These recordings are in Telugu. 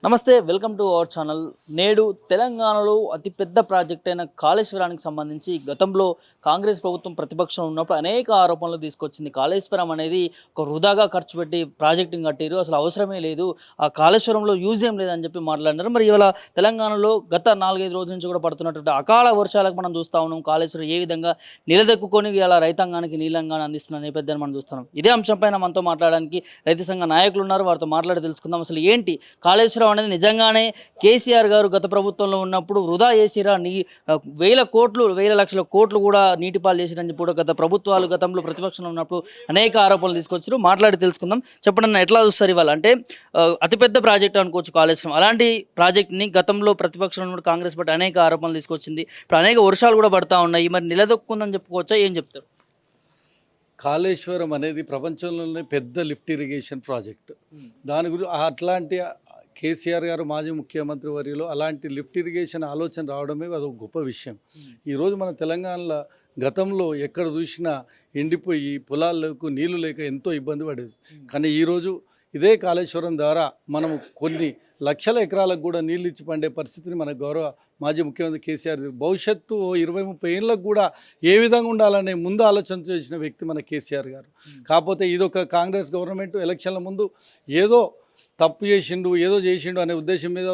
నమస్తే, వెల్కమ్ టు అవర్ ఛానల్. నేడు తెలంగాణలో అతిపెద్ద ప్రాజెక్ట్ అయిన కాళేశ్వరానికి సంబంధించి గతంలో కాంగ్రెస్ ప్రభుత్వం ప్రతిపక్షం ఉన్నప్పుడు అనేక ఆరోపణలు తీసుకొచ్చింది. కాళేశ్వరం అనేది ఒక వృధాగా ఖర్చు పెట్టి ప్రాజెక్టుని కట్టిరు, అసలు అవసరమే లేదు, ఆ కాళేశ్వరంలో యూజ్ ఏం లేదని చెప్పి మాట్లాడినారు. మరి ఇవాళ తెలంగాణలో గత 4-5 రోజుల నుంచి కూడా పడుతున్నటువంటి అకాల వర్షాలకు మనం చూస్తూ ఉన్నాం. కాళేశ్వరం ఏ విధంగా నిలదొక్కుని ఇలా రైతాంగానికి నీళ్ళంగా అందిస్తున్న నేపథ్యాన్ని మనం చూస్తున్నాం. ఇదే అంశంపైన మనతో మాట్లాడడానికి రైతు సంఘ నాయకులు ఉన్నారు, వారితో మాట్లాడి తెలుసుకుందాం. అసలు ఏంటి కాళేశ్వరం అనేది నిజంగానే కేసీఆర్ గారు గత ప్రభుత్వంలో ఉన్నప్పుడు వృధా చేసిరా, వేల లక్షల కోట్లు కూడా నీటి పాలు చేసిరని చెప్పి కూడా గత ప్రభుత్వాలు గతంలో ప్రతిపక్షంలో ఉన్నప్పుడు అనేక ఆరోపణలు తీసుకొచ్చారు. మాట్లాడి తెలుసుకుందాం. చెప్పండి, ఎట్లా చూస్తారు ఇవాళ? అంటే అతిపెద్ద ప్రాజెక్ట్ అనుకోవచ్చు కాళేశ్వరం. అలాంటి ప్రాజెక్ట్ని గతంలో ప్రతిపక్షంలో ఉన్నప్పుడు కాంగ్రెస్ పార్టీ అనేక ఆరోపణలు తీసుకొచ్చింది. ఇప్పుడు అనేక వర్షాలు కూడా పడతా ఉన్నాయి. మరి నిలదొక్కుందని చెప్పుకోవచ్చా? ఏం చెప్తారు? కాళేశ్వరం అనేది ప్రపంచంలోనే పెద్ద లిఫ్ట్ ఇరిగేషన్ ప్రాజెక్ట్. దాని గురించి అట్లాంటి కేసీఆర్ గారు మాజీ ముఖ్యమంత్రి వర్యులు అలాంటి లిఫ్ట్ ఇరిగేషన్ ఆలోచన రావడమే అది ఒక గొప్ప విషయం. ఈరోజు మన తెలంగాణలో గతంలో ఎక్కడ చూసినా ఎండిపోయి పొలాలకు నీళ్లు లేక ఎంతో ఇబ్బంది పడేది. కానీ ఈరోజు ఇదే కాళేశ్వరం ద్వారా మనము కొన్ని లక్షల ఎకరాలకు కూడా నీళ్ళు ఇచ్చి పండే పరిస్థితిని మన గౌరవ మాజీ ముఖ్యమంత్రి కేసీఆర్ భవిష్యత్తు 20-30 ఏళ్ళకు కూడా ఏ విధంగా ఉండాలనే ముందు ఆలోచన చేసిన వ్యక్తి మన కేసీఆర్ గారు. కాకపోతే ఇదొక కాంగ్రెస్ గవర్నమెంట్ ఎలక్షన్ల ముందు ఏదో తప్పు చేసిండు, ఏదో చేసిండు అనే ఉద్దేశం మీద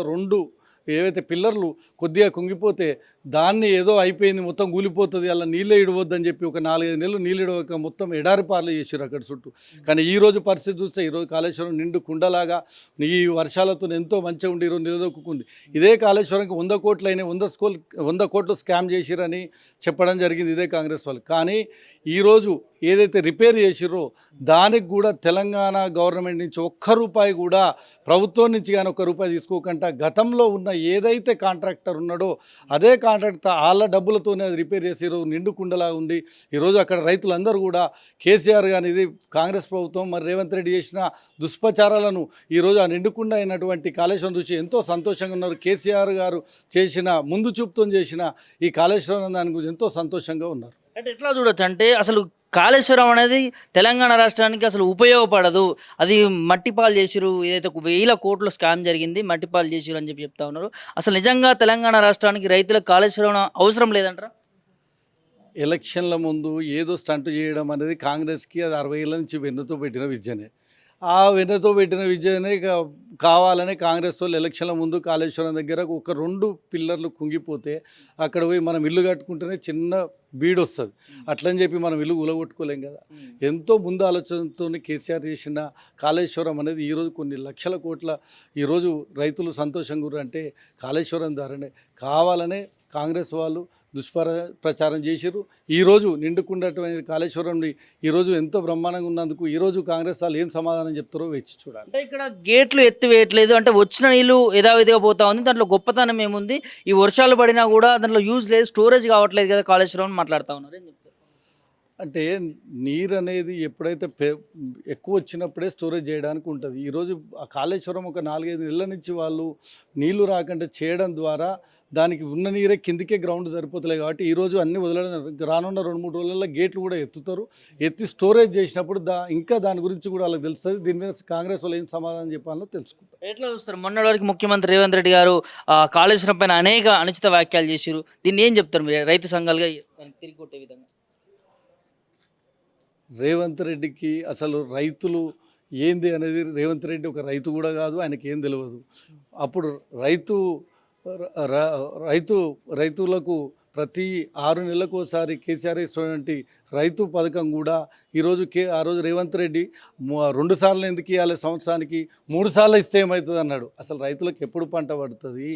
ఏవైతే పిల్లర్లు కొద్దిగా కుంగిపోతే దాన్ని ఏదో అయిపోయింది, మొత్తం కూలిపోతుంది, అలా నీళ్ళే ఇడవద్దని చెప్పి ఒక 4-5 నెలలు నీళ్ళు ఇడవక మొత్తం ఎడారి పార్లు చేసారు అక్కడ చుట్టూ. కానీ ఈరోజు పరిస్థితి చూస్తే ఈరోజు కాళేశ్వరం నిండు కుండలాగా ఈ వర్షాలతో ఎంతో మంచిగా ఉండి ఈరోజు నిలదొక్కుంది. ఇదే కాళేశ్వరంకి 100 కోట్లు అయినాయి, 100 కోట్లు స్కామ్ చేసిరని చెప్పడం జరిగింది ఇదే కాంగ్రెస్ వాళ్ళు. కానీ ఈరోజు ఏదైతే రిపేర్ చేసిరో దానికి కూడా తెలంగాణ గవర్నమెంట్ నుంచి ఒక్క రూపాయి కూడా ప్రభుత్వం నుంచి కానీ ఒక్క రూపాయి తీసుకోకుండా గతంలో ఉన్న ఏదైతే కాంట్రాక్టర్ ఉన్నాడో అదే కాంట్రాక్టర్ వాళ్ళ డబ్బులతోనే అది రిపేర్ చేసి ఈరోజు నిండుకుండలా ఉంది. ఈరోజు అక్కడ రైతులందరూ కూడా కేసీఆర్ కానీ ఇది కాంగ్రెస్ ప్రభుత్వం మరి రేవంత్ రెడ్డి చేసిన దుష్ప్రచారాలను ఈరోజు ఆ నిండుకుండ అయినటువంటి కాళేశ్వరం చూసి ఎంతో సంతోషంగా ఉన్నారు. కేసీఆర్ గారు చేసిన ముందు చూపుతో చేసిన ఈ కాళేశ్వరం దాని గురించి ఎంతో సంతోషంగా ఉన్నారు. అంటే ఎట్లా చూడొచ్చు అంటే అసలు కాళేశ్వరం అనేది తెలంగాణ రాష్ట్రానికి అసలు ఉపయోగపడదు, అది మట్టిపాలు చేసిరు, ఏదైతే 1000 కోట్లు స్కామ్ జరిగింది మట్టిపాలు చేసిరు అని చెప్పి చెప్తా ఉన్నారు. అసలు నిజంగా తెలంగాణ రాష్ట్రానికి రైతులకు కాళేశ్వరం అవసరం లేదంటారా? ఎలక్షన్ల ముందు ఏదో స్టంట్ చేయడం అనేది కాంగ్రెస్కి అది 60 ఏళ్ళ నుంచి వెన్నుతో పెట్టిన విద్యనే. ఆ వెన్నతో పెట్టిన విజయనే కావాలని కాంగ్రెస్ వాళ్ళు ఎలక్షన్ల ముందు కాళేశ్వరం దగ్గర ఒక 2 పిల్లర్లు కుంగిపోతే అక్కడ పోయి మనం ఇల్లు కట్టుకుంటేనే చిన్న బీడు వస్తుంది, అట్లని చెప్పి మనం ఇల్లు ఉలగొట్టుకోలేం కదా. ఎంతో ముందు ఆలోచనతో కేసీఆర్ చేసిన కాళేశ్వరం అనేది ఈరోజు కొన్ని లక్షల కోట్ల ఈరోజు రైతులు సంతోషంగా అంటే కాళేశ్వరం ద్వారానే. కావాలనే కాంగ్రెస్ వాళ్ళు ప్రచారం చేసిరు. ఈరోజు నిండుకున్నటువంటి కాళేశ్వరంని ఈరోజు ఎంతో బ్రహ్మాండంగా ఉన్నందుకు ఈరోజు కాంగ్రెస్ వాళ్ళు ఏం సమాధానం చెప్తారో వేచి చూడాలి. అంటే ఇక్కడ గేట్లు ఎత్తివేయట్లేదు, అంటే వచ్చిన నీళ్ళు యథావిధిగా పోతా ఉంది, దాంట్లో గొప్పతనం ఏముంది, ఈ వర్షాలు పడినా కూడా దాంట్లో యూజ్ లేదు, స్టోరేజ్ కావట్లేదు కదా కాళేశ్వరం అని మాట్లాడుతూ ఉన్నారు. ఏం చెప్తారు? అంటే నీరు అనేది ఎప్పుడైతే ఎక్కువ వచ్చినప్పుడే స్టోరేజ్ చేయడానికి ఉంటుంది. ఈరోజు ఆ కాళేశ్వరం ఒక 4-5 నెలల నుంచి వాళ్ళు నీళ్లు రాకుండా చేయడం ద్వారా దానికి ఉన్న నీరే కిందికే గ్రౌండ్ సరిపోతలేదు. కాబట్టి ఈరోజు అన్ని వదలడం రానున్న 2-3 రోజులలో గేట్లు కూడా ఎత్తుతారు. ఎత్తి స్టోరేజ్ చేసినప్పుడు ఇంకా దాని గురించి కూడా వాళ్ళకి తెలుస్తుంది. దీని మీద కాంగ్రెస్ వాళ్ళు ఏం సమాధానం చెప్పాలో తెలుసుకుంటారు. ఎట్లా చూస్తారు? మొన్నటి వరకు ముఖ్యమంత్రి రేవంత్ రెడ్డి గారు కాళేశ్వరం పైన అనేక అనుచిత వ్యాఖ్యలు చేశారు. దీన్ని ఏం చెప్తారు మీరు రైతు సంఘాలుగా తిరిగి కొట్టే విధంగా? రేవంత్ రెడ్డికి అసలు రైతులు ఏంది అనేది, రేవంత్ రెడ్డి ఒక రైతు కూడా కాదు, ఆయనకి ఏం తెలియదు. అప్పుడు రైతులకు ప్రతి 6 నెలలకు ఒకసారి కేసీఆర్ ఇస్తున్నటువంటి రైతు పథకం కూడా ఈరోజు ఆ రోజు రేవంత్ రెడ్డి 2 సార్లు ఎందుకు ఇవ్వాలి, సంవత్సరానికి 3 సార్లు ఇస్తే ఏమవుతుంది అన్నాడు. అసలు రైతులకు ఎప్పుడు పంట పడుతుంది,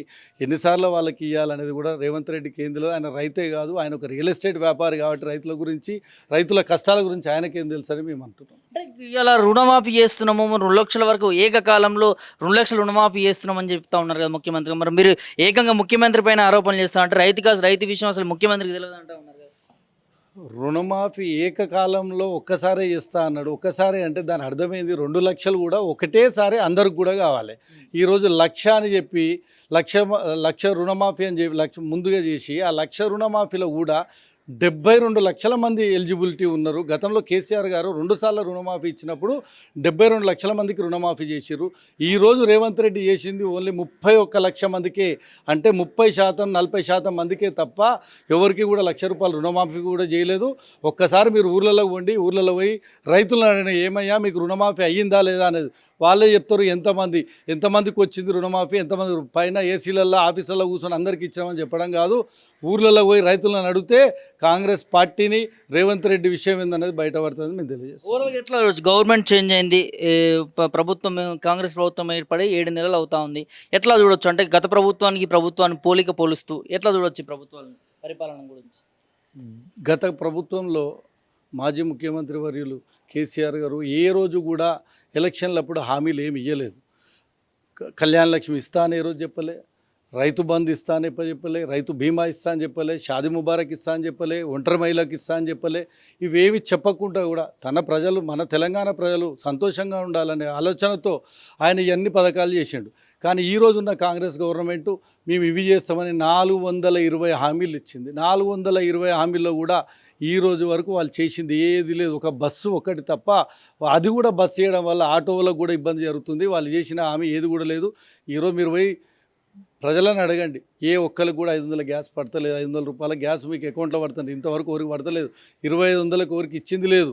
ఎన్నిసార్లు వాళ్ళకి ఇవ్వాలనేది కూడా రేవంత్ రెడ్డికి ఏం తెలియదు. ఆయన రైతే కాదు, ఆయన ఒక రియల్ ఎస్టేట్ వ్యాపారి కాబట్టి రైతుల గురించి, రైతుల కష్టాల గురించి ఆయనకేం తెలుసు అని మేము అంటున్నాం. అంటే ఇలా రుణమాఫీ చేస్తున్నాము, 2 లక్షల వరకు ఏకకాలంలో 2 లక్షల రుణమాఫీ చేస్తున్నామని చెప్తా ఉన్నారు కదా ముఖ్యమంత్రి. మరి మీరు ఏకంగా ముఖ్యమంత్రి పైన ఆరోపణలు చేస్తా అంటే రైతు విషయం అసలు ముఖ్యమంత్రికి తెలియదు అంటా ఉన్నారు. రుణమాఫీ ఏకకాలంలో ఒక్కసారే చేస్తా అన్నాడు. ఒక్కసారి అంటే దాని అర్థమైంది 2 లక్షలు కూడా ఒకటేసారి అందరికి కూడా కావాలి. ఈరోజు 1,00,000 అని చెప్పి లక్ష రుణమాఫీ అని చెప్పి ముందుగా చేసి ఆ 1,00,000 రుణమాఫీలో కూడా 72 లక్షల మంది ఎలిజిబిలిటీ ఉన్నారు. గతంలో కేసీఆర్ గారు 2 సార్లు రుణమాఫీ ఇచ్చినప్పుడు 72 లక్షల మందికి రుణమాఫీ చేసిర్రు. ఈరోజు రేవంత్ రెడ్డి చేసింది ఓన్లీ 31 లక్ష మందికే, అంటే 30% 40% మందికే తప్ప ఎవరికి కూడా ₹1,00,000 రుణమాఫీ కూడా చేయలేదు. ఒక్కసారి మీరు ఊర్లలో పోండి, ఊర్లలో పోయి రైతులను అడిగిన ఏమయ్యా మీకు రుణమాఫీ అయ్యిందా లేదా అనేది వాళ్ళే చెప్తారు. ఎంతమందికి వచ్చింది రుణమాఫీ, ఎంతమంది పైన ఏసీలలో ఆఫీసులలో కూర్చొని అందరికీ ఇచ్చామని చెప్పడం కాదు. ఊర్లలో పోయి రైతులను అడిగితే కాంగ్రెస్ పార్టీని రేవంత్ రెడ్డి విషయం ఏందనేది బయటపడుతుంది మేము తెలియజేస్తాం. ఓవరాల్గా ఎట్లా చూడొచ్చు? గవర్నమెంట్ చేంజ్ అయింది, ప్రభుత్వం కాంగ్రెస్ ప్రభుత్వం ఏర్పడి 7 నెలలు అవుతా ఉంది. ఎట్లా చూడొచ్చు? అంటే గత ప్రభుత్వానికి ఈ ప్రభుత్వాన్ని పోలుస్తూ ఎట్లా చూడొచ్చు ఈ ప్రభుత్వాన్ని పరిపాలన గురించి? గత ప్రభుత్వంలో మాజీ ముఖ్యమంత్రి వర్యులు కేసీఆర్ గారు ఏ రోజు కూడా ఎలక్షన్లప్పుడు హామీలు ఏమి ఇవ్వలేదు. కళ్యాణ లక్ష్మి ఇస్తా అని ఏ రోజు చెప్పలే, రైతు బంధు ఇస్తా అని చెప్పలే, రైతు బీమా ఇస్తా అని చెప్పలే, షాదీ ముబారక్ ఇస్తా అని చెప్పలే, ఒంటరి మహిళకి ఇస్తా అని చెప్పలే. ఇవేవి చెప్పకుండా కూడా తన ప్రజలు, మన తెలంగాణ ప్రజలు సంతోషంగా ఉండాలనే ఆలోచనతో ఆయన ఇవన్నీ పథకాలు చేసిండు. కానీ ఈ రోజున్న కాంగ్రెస్ గవర్నమెంటు మేము ఇవి చేస్తామని 420 హామీలు ఇచ్చింది. 420 హామీల్లో కూడా ఈ రోజు వరకు వాళ్ళు చేసింది ఏది లేదు. ఒక బస్సు ఒకటి తప్ప, అది కూడా బస్సు చేయడం వల్ల ఆటోలకు కూడా ఇబ్బంది జరుగుతుంది. వాళ్ళు చేసిన హామీ ఏది కూడా లేదు. ఈరోజు మీరు పోయి ప్రజలను అడగండి, ఏ ఒక్కరికి కూడా 500 గ్యాస్ పడతలేదు. 500 రూపాయల గ్యాస్ మీకు అకౌంట్లో పడుతుంది, ఇంతవరకు ఎవరికి పడతలేదు. 2500లకు ఎవరికి ఇచ్చింది లేదు.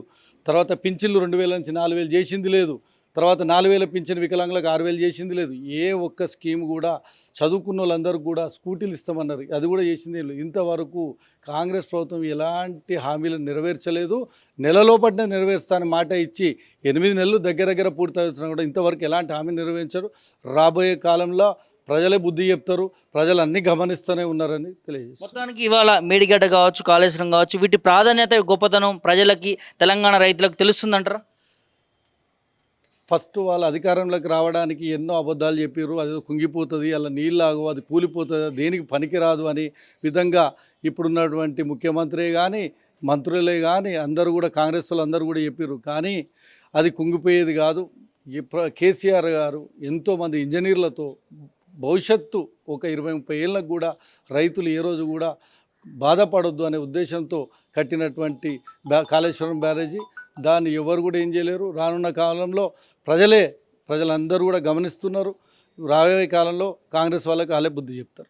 తర్వాత పింఛన్లు 2000 నుంచి 4000 చేసింది లేదు. తర్వాత 4000 పింఛన్ వికలాంగులకు 6000 చేసింది లేదు. ఏ ఒక్క స్కీమ్ కూడా చదువుకున్న వాళ్ళందరికీ కూడా స్కూటీలు ఇస్తామన్నారు, అది కూడా చేసింది లేదు. ఇంతవరకు కాంగ్రెస్ ప్రభుత్వం ఎలాంటి హామీలు నెరవేర్చలేదు. నెలలోపటినే నెరవేర్స్తానని మాట ఇచ్చి 8 నెలలు దగ్గర పూర్తవుతున్నా కూడా ఇంతవరకు ఎలాంటి హామీ నెరవేర్చారు. రాబోయే కాలంలో ప్రజలే బుద్ధి చెప్తారు, ప్రజలు అన్నీ గమనిస్తూనే ఉన్నారని తెలియజేస్తారు. మొత్తానికి ఇవాళ మేడిగడ్డ కావచ్చు, కాళేశ్వరం కావచ్చు, వీటి ప్రాధాన్యత, గొప్పతనం ప్రజలకి, తెలంగాణ రైతులకు తెలుస్తుందంటారా? ఫస్ట్ వాళ్ళు అధికారంలోకి రావడానికి ఎన్నో అబద్ధాలు చెప్పారు. అది కుంగిపోతుంది, అలా నీళ్ళాగు, అది కూలిపోతుంది, దేనికి పనికిరాదు అని విధంగా ఇప్పుడున్నటువంటి ముఖ్యమంత్రి కానీ మంత్రులే కానీ అందరూ కూడా కాంగ్రెస్ వాళ్ళు అందరూ కూడా చెప్పారు. కానీ అది కుంగిపోయేది కాదు. కేసీఆర్ గారు ఎంతోమంది ఇంజనీర్లతో భవిష్యత్తు ఒక 20-30 ఏళ్ళకు కూడా రైతులు ఏ రోజు కూడా బాధపడొద్దు అనే ఉద్దేశంతో కట్టినటువంటి కాళేశ్వరం బ్యారేజీ, దాన్ని ఎవరు కూడా ఏం చేయలేరు. రానున్న కాలంలో ప్రజలందరూ కూడా గమనిస్తున్నారు. రాబోయే కాలంలో కాంగ్రెస్ వాళ్ళకి వాళ్ళే బుద్ధి చెప్తారు.